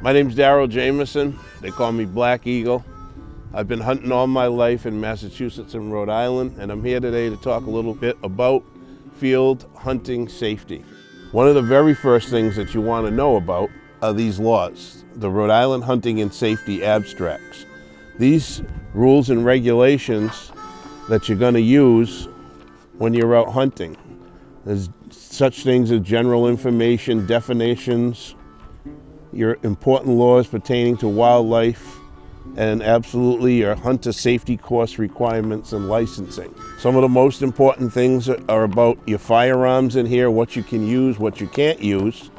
My name's Daryl Jamieson. They call me Black Eagle. I've been hunting all my life in Massachusetts and Rhode Island, and I'm here today to talk a little bit about field hunting safety. One of the very first things that you want to know about are these laws, the Rhode Island Hunting and Safety Abstracts. These rules and regulations that you're going to use when you're out hunting. There's such things as general information, definitions, your important laws pertaining to wildlife, and absolutely your hunter safety course requirements and licensing. Some of the most important things are about your firearms in here, what you can use, what you can't use,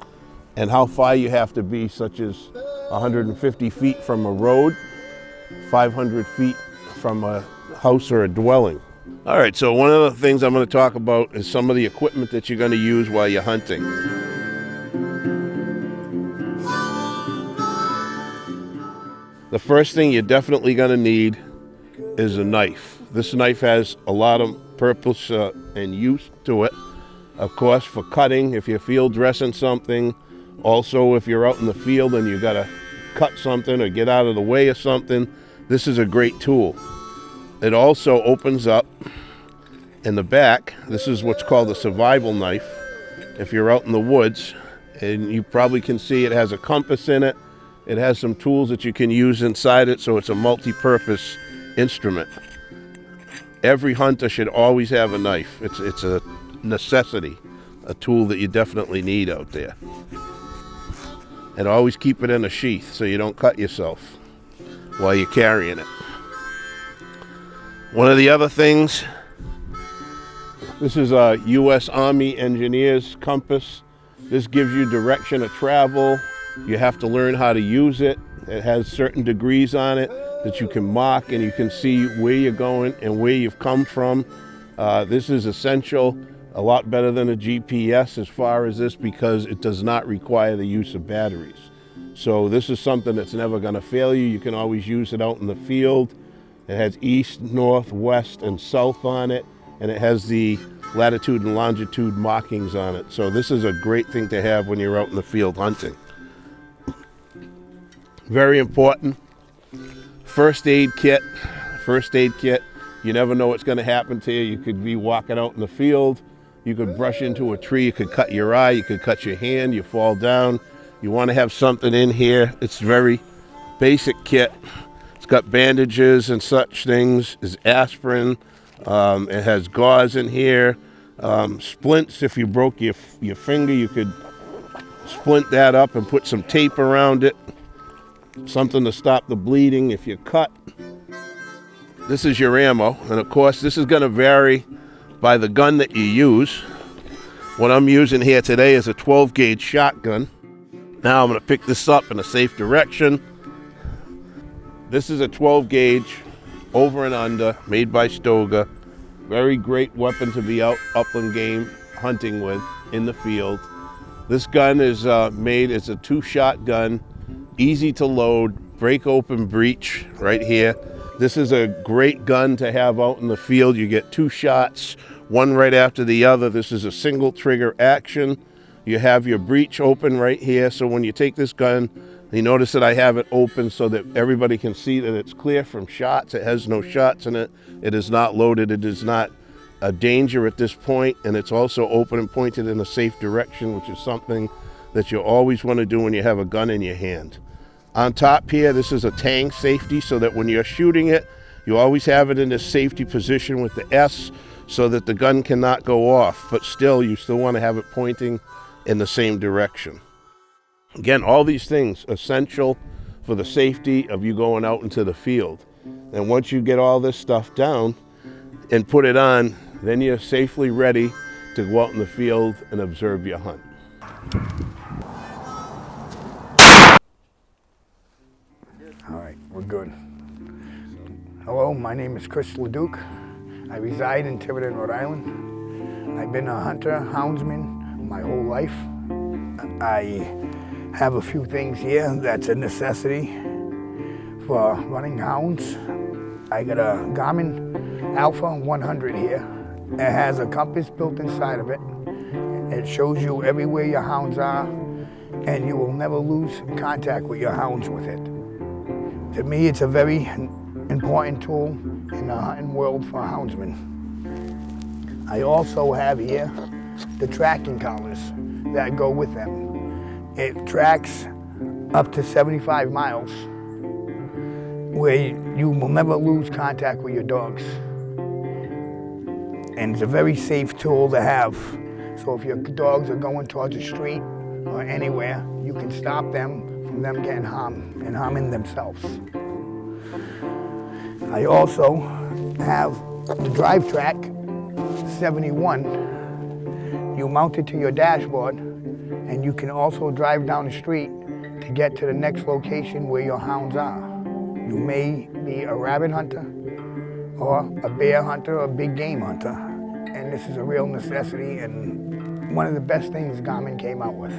and how far you have to be, such as 150 feet from a road, 500 feet from a house or a dwelling. All right, so one of the things I'm going to talk about is some of the equipment that you're going to use while you're hunting. The first thing you're definitely going to need is a knife. This knife has a lot of purpose and use to it. Of course, for cutting, if you're field dressing something. Also, if you're out in the field and you got to cut something or get out of the way of something, this is a great tool. It also opens up in the back. This is what's called a survival knife. If you're out in the woods, and you probably can see it has a compass in it. It has some tools that you can use inside it, so it's a multi-purpose instrument. Every hunter should always have a knife. It's a necessity, a tool that you definitely need out there. And always keep it in a sheath so you don't cut yourself while you're carrying it. One of the other things, this is a U.S. Army engineer's compass. This gives you direction of travel. You have to learn how to use it. It has certain degrees on it that you can mark, and you can see where you're going and where you've come from. This is essential, a lot better than a GPS as far as this, because it does not require the use of batteries. So this is something that's never going to fail you. You can always use it out in the field. It has east, north, west, and south on it, and it has the latitude and longitude markings on it. So this is a great thing to have when you're out in the field hunting. Very important. First aid kit. First aid kit. You never know what's going to happen to you. You could be walking out in the field. You could brush into a tree. You could cut your eye. You could cut your hand. You fall down. You want to have something in here. It's very basic kit. It's got bandages and such things. It's aspirin. It has gauze in here. Splints. If you broke your finger, you could splint that up and put some tape around it. Something to stop the bleeding if you cut. This is your ammo, and of course this is going to vary by the gun that you use. What I'm using here today is a 12 gauge shotgun. Now I'm going to pick this up in a safe direction. This is a 12 gauge over and under, made by Stoga. Very great weapon to be out upland game hunting with in the field. This gun is made as a 2-shot gun. Easy to load, break open breech right here. This is a great gun to have out in the field. You get 2 shots, one right after the other. This is a single trigger action. You have your breech open right here. So when you take this gun, you notice that I have it open so that everybody can see that it's clear from shots. It has no shots in it. It is not loaded. It is not a danger at this point. And it's also open and pointed in a safe direction, which is something that you always want to do when you have a gun in your hand. On top here, this is a tang safety, so that when you're shooting it, you always have it in this safety position with the S, so that the gun cannot go off, but still, you still want to have it pointing in the same direction. Again, all these things essential for the safety of you going out into the field. And once you get all this stuff down and put it on, then you're safely ready to go out in the field and observe your hunt. All right, we're good. Hello, my name is Chris Leduc. I reside in Tiverton, Rhode Island. I've been a hunter, houndsman my whole life. I have a few things here that's a necessity for running hounds. I got a Garmin Alpha 100 here. It has a compass built inside of it. It shows you everywhere your hounds are, and you will never lose contact with your hounds with it. To me, it's a very important tool in the hunting world for houndsmen. I also have here the tracking collars that go with them. It tracks up to 75 miles, where you will never lose contact with your dogs. And it's a very safe tool to have. So if your dogs are going towards a street or anywhere, you can stop them from them getting harmed and harming themselves. I also have the Drive Track 71. You mount it to your dashboard, and you can also drive down the street to get to the next location where your hounds are. You may be a rabbit hunter or a bear hunter or a big game hunter, and this is a real necessity and one of the best things Garmin came out with.